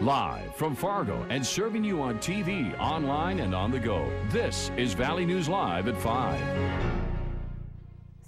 Live from Fargo and serving you on TV, online, and on the go. This is Valley News Live at 5.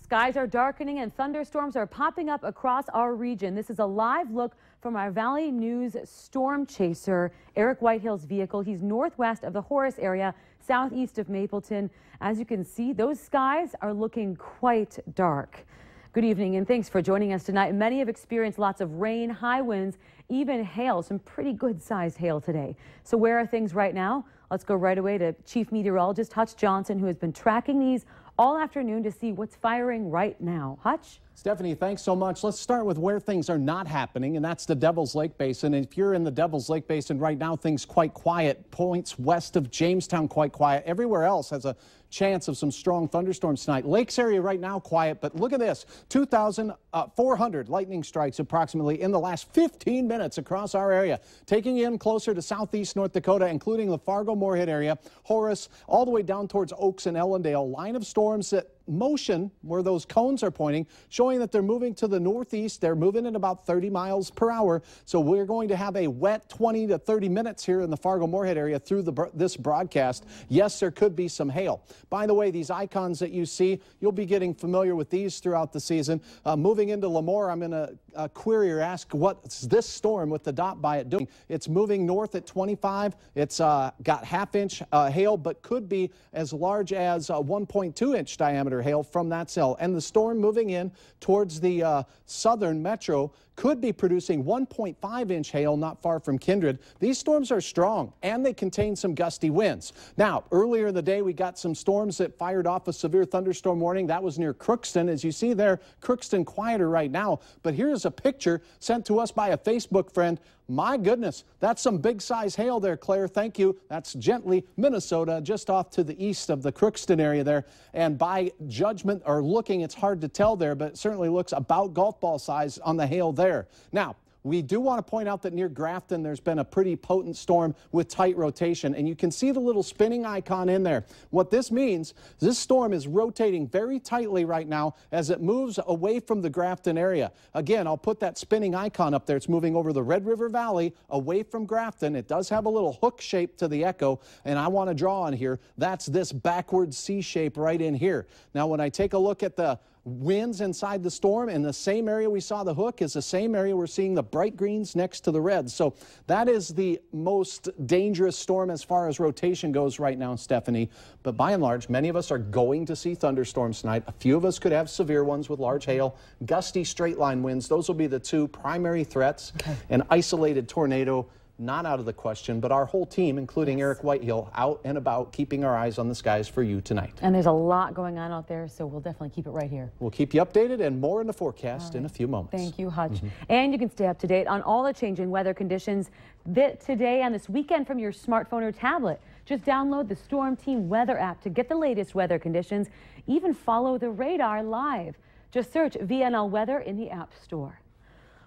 Skies are darkening and thunderstorms are popping up across our region. This is a live look from our Valley News storm chaser, Eric Whitehill's vehicle. He's northwest of the Horace area, southeast of Mapleton. As you can see, those skies are looking quite dark. Good evening and thanks for joining us tonight. Many have experienced lots of rain, high winds, even hail, some pretty good sized hail today. So where are things right now? Let's go right away to Chief Meteorologist Hutch Johnson, who has been tracking these all afternoon to see what's firing right now. Hutch? Stephanie, thanks so much. Let's start with where things are not happening, and that's the Devil's Lake Basin. And if you're in the Devil's Lake Basin right now, things quite quiet. Points west of Jamestown, quite quiet. Everywhere else has a chance of some strong thunderstorms tonight. Lakes area right now quiet, but look at this. 2,400 lightning strikes approximately in the last 15 minutes across our area, taking in closer to southeast North Dakota, including the Fargo-Moorhead area, Horace, all the way down towards Oaks and Ellendale. Line of storms that motion where those cones are pointing, showing that they're moving to the northeast. They're moving at about 30 miles per hour. So we're going to have a wet 20 to 30 minutes here in the Fargo-Moorhead area through this broadcast. Yes, there could be some hail. By the way, these icons that you see, you'll be getting familiar with these throughout the season. Moving into Lemoore, I'm going to query or ask what's this storm with the dot by it doing. It's moving north at 25. It's got half-inch hail, but could be as large as 1.2-inch diameter hail from that cell. And the storm moving in towards the southern metro could be producing 1.5-inch hail not far from Kindred. These storms are strong and they contain some gusty winds. Now, earlier in the day, we got some storms that fired off a severe thunderstorm warning. That was near Crookston. As you see there, Crookston quieter right now. But here's a picture sent to us by a Facebook friend. My goodness, that's some big size hail there, Claire. Thank you. That's Gently, Minnesota, just off to the east of the Crookston area there. And by judgment or looking, it's hard to tell there, but it certainly looks about golf ball size on the hail there. Now, we do want to point out that near Grafton, there's been a pretty potent storm with tight rotation, and you can see the little spinning icon in there. What this means, this storm is rotating very tightly right now as it moves away from the Grafton area. Again, I'll put that spinning icon up there. It's moving over the Red River Valley away from Grafton. It does have a little hook shape to the echo, and I want to draw on here. That's this backward C shape right in here. Now, when I take a look at the winds inside the storm, in the same area we saw the hook is the same area we're seeing the bright greens next to the reds. So that is the most dangerous storm as far as rotation goes right now, Stephanie. But by and large, many of us are going to see thunderstorms tonight. A few of us could have severe ones with large hail, gusty straight line winds. Those will be the two primary threats. Okay. An isolated tornado, not out of the question, but our whole team, including Eric Whitehill, out and about, keeping our eyes on the skies for you tonight. And there's a lot going on out there, so we'll definitely keep it right here. We'll keep you updated and more in the forecast in a few moments. Thank you, Hutch. And you can stay up to date on all the changing weather conditions today and this weekend from your smartphone or tablet. Just download the Storm Team Weather app to get the latest weather conditions. Even follow the radar live. Just search VNL Weather in the App Store.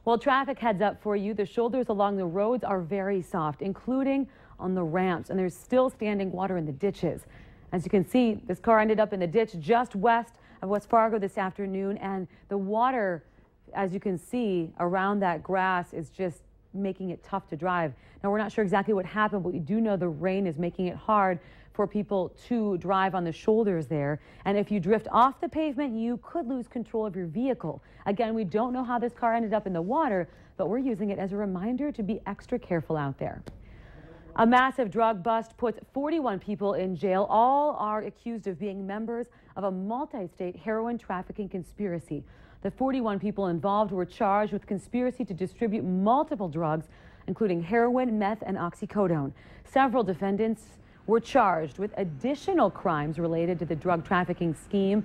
Well, traffic heads up for you. The shoulders along the roads are very soft, including on the ramps, and there's still standing water in the ditches. As you can see, this car ended up in the ditch just west of West Fargo this afternoon, and the water, as you can see, around that grass is just making it tough to drive. Now, we're not sure exactly what happened, but we do know the rain is making it hard for people to drive on the shoulders there. And if you drift off the pavement, you could lose control of your vehicle. Again, we don't know how this car ended up in the water, but we're using it as a reminder to be extra careful out there. A massive drug bust puts 41 people in jail. All are accused of being members of a multi-state heroin trafficking conspiracy. The 41 people involved were charged with conspiracy to distribute multiple drugs, including heroin, meth, and oxycodone. Several defendants were charged with additional crimes related to the drug trafficking scheme,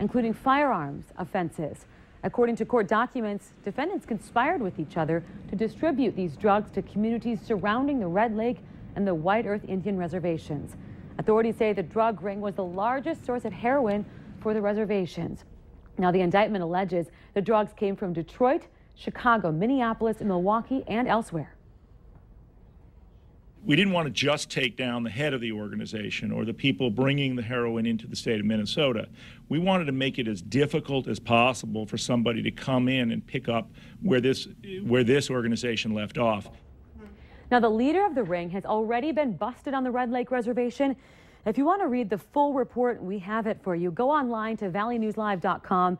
including firearms offenses. According to court documents, defendants conspired with each other to distribute these drugs to communities surrounding the Red Lake and the White Earth Indian reservations. Authorities say the drug ring was the largest source of heroin for the reservations. Now, the indictment alleges the drugs came from Detroit, Chicago, Minneapolis, Milwaukee, and elsewhere. We didn't want to just take down the head of the organization or the people bringing the heroin into the state of Minnesota. We wanted to make it as difficult as possible for somebody to come in and pick up where this organization left off. Now, the leader of the ring has already been busted on the Red Lake Reservation. If you want to read the full report, we have it for you. Go online to valleynewslive.com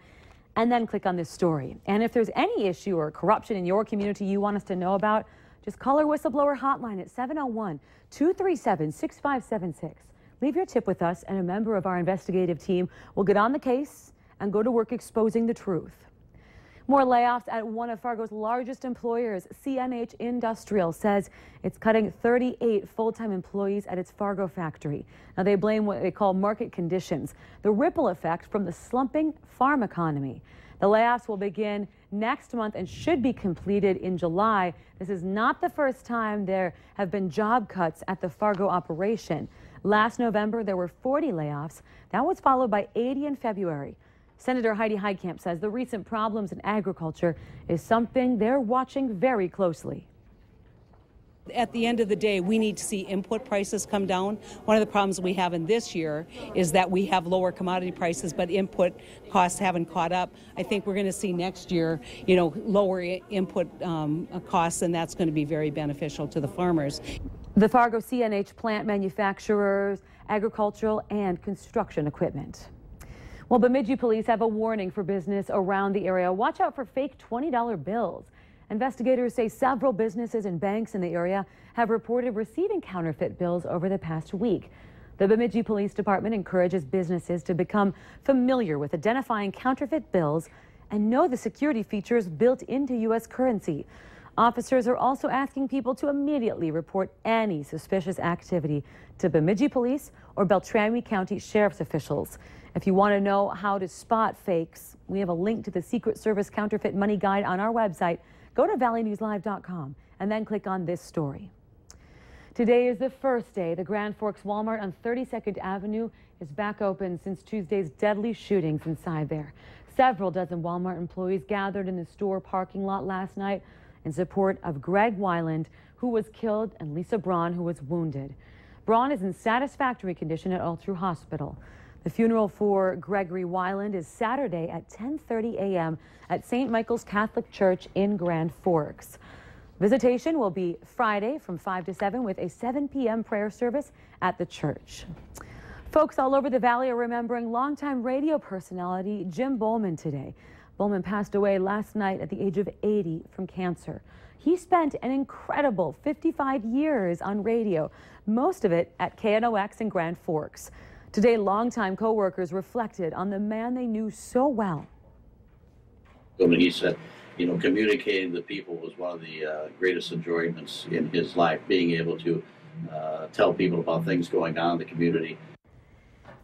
and then click on this story. And if there's any issue or corruption in your community you want us to know about, just call our whistleblower hotline at 701-237-6576. Leave your tip with us, and a member of our investigative team will get on the case and go to work exposing the truth. More layoffs at one of Fargo's largest employers. CNH Industrial says it's cutting 38 full-time employees at its Fargo factory. Now, they blame what they call market conditions, the ripple effect from the slumping farm economy. The layoffs will begin next month and should be completed in July. This is not the first time there have been job cuts at the Fargo operation. Last November, there were 40 layoffs. That was followed by 80 in February. Senator Heidi Heitkamp says the recent problems in agriculture is something they're watching very closely. At the end of the day, we need to see input prices come down. One of the problems we have in this year is that we have lower commodity prices, but input costs haven't caught up. I think we're going to see next year, lower input costs, and that's going to be very beneficial to the farmers. The Fargo CNH plant manufacturers agricultural and construction equipment. Well, Bemidji police have a warning for business around the area. Watch out for fake $20 bills. Investigators say several businesses and banks in the area have reported receiving counterfeit bills over the past week. The Bemidji Police Department encourages businesses to become familiar with identifying counterfeit bills and know the security features built into U.S. currency. Officers are also asking people to immediately report any suspicious activity to Bemidji Police or Beltrami County Sheriff's officials. If you want to know how to spot fakes, we have a link to the Secret Service Counterfeit Money Guide on our website. Go to valleynewslive.com and then click on this story. Today is the first day the Grand Forks Walmart on 32nd Avenue is back open since Tuesday's deadly shootings inside there. Several dozen Walmart employees gathered in the store parking lot last night in support of Greg Weiland, who was killed, and Lisa Braun, who was wounded. Braun is in satisfactory condition at Altru Hospital. The funeral for Gregory Weiland is Saturday at 10:30 a.m. at St. Michael's Catholic Church in Grand Forks. Visitation will be Friday from 5 to 7 with a 7 p.m. prayer service at the church. Folks all over the valley are remembering longtime radio personality Jim Bowman today. Bowman passed away last night at the age of 80 from cancer. He spent an incredible 55 years on radio, most of it at KNOX in Grand Forks. Today, longtime co-workers reflected on the man they knew so well. He said, communicating to people was one of the greatest enjoyments in his life, being able to tell people about things going on in the community.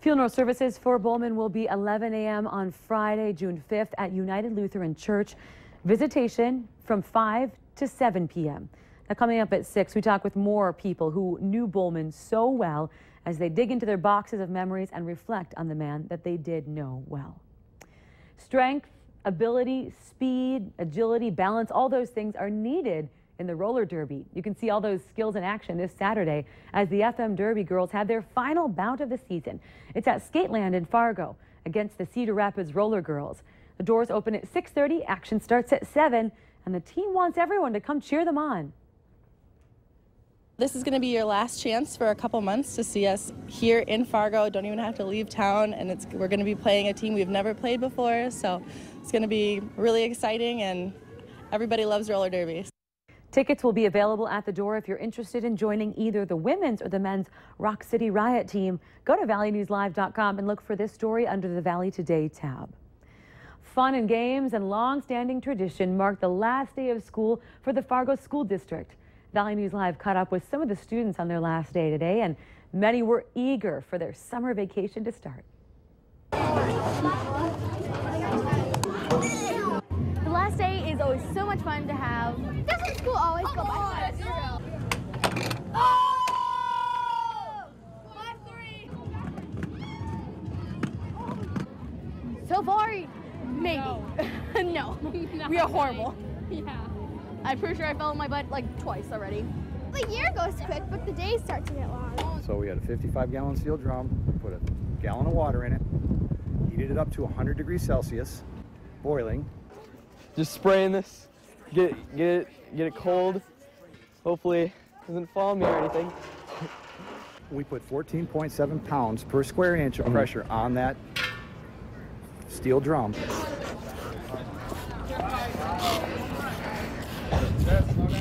Funeral services for Bowman will be 11 a.m. on Friday, June 5th at United Lutheran Church. Visitation from 5 to 7 p.m. Now, coming up at 6, we talk with more people who knew Bowman so well as they dig into their boxes of memories and reflect on the man that they did know well. Strength, ability, speed, agility, balance, all those things are needed in the roller derby. You can see all those skills in action this Saturday as the FM Derby girls have their final bout of the season. It's at Skateland in Fargo against the Cedar Rapids Roller Girls. The doors open at 6:30, action starts at 7, and the team wants everyone to come cheer them on. This is going to be your last chance for a couple months to see us here in Fargo. Don't even have to leave town, and we're going to be playing a team we've never played before, so it's going to be really exciting, and everybody loves roller derby. Tickets will be available at the door if you're interested in joining either the women's or the men's Rock City Riot team. Go to valleynewslive.com and look for this story under the Valley Today tab. Fun and games and long-standing tradition marked the last day of school for the Fargo School District. Valley News Live caught up with some of the students on their last day today, and many were eager for their summer vacation to start. The last day is always so much fun to have. Doesn't school always go by fast? Oh! 5-3. So far, maybe. No. We are horrible. Yeah. I'm pretty sure I fell on my butt like twice already. The year goes quick, but the days start to get long. So we had a 55-gallon steel drum, put a gallon of water in it, heated it up to 100 degrees Celsius, boiling. Just spraying this, get it cold. Hopefully Doesn't fall on me or anything. We put 14.7 pounds per square inch of pressure on that steel drum.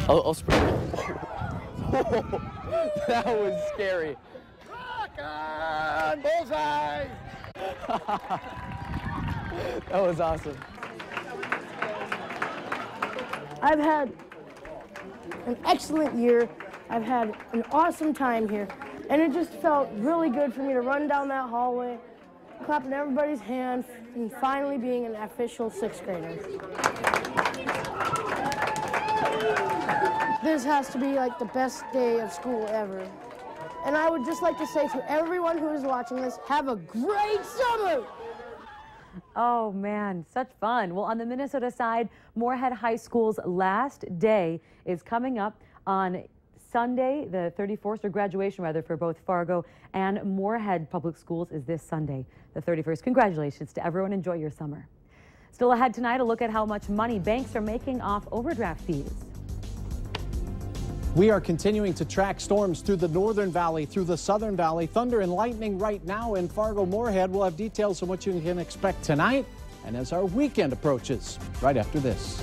I'll spray. That was scary. Bullseye! That was awesome. I've had an excellent year. I've had an awesome time here. And it just felt really good for me to run down that hallway, clapping everybody's hands, and finally being an official sixth grader. This has to be like the best day of school ever. And I would just like to say to everyone who is watching this, have a great summer! Oh man, such fun. Well, on the Minnesota side, Moorhead High School's last day is coming up on Sunday, the 31st, or graduation rather, for both Fargo and Moorhead Public Schools is this Sunday, the 31st. Congratulations to everyone. Enjoy your summer. Still ahead tonight, a look at how much money banks are making off overdraft fees. We are continuing to track storms through the Northern Valley, through the Southern Valley. Thunder and lightning right now in Fargo-Moorhead. We'll have details on what you can expect tonight and as our weekend approaches right after this.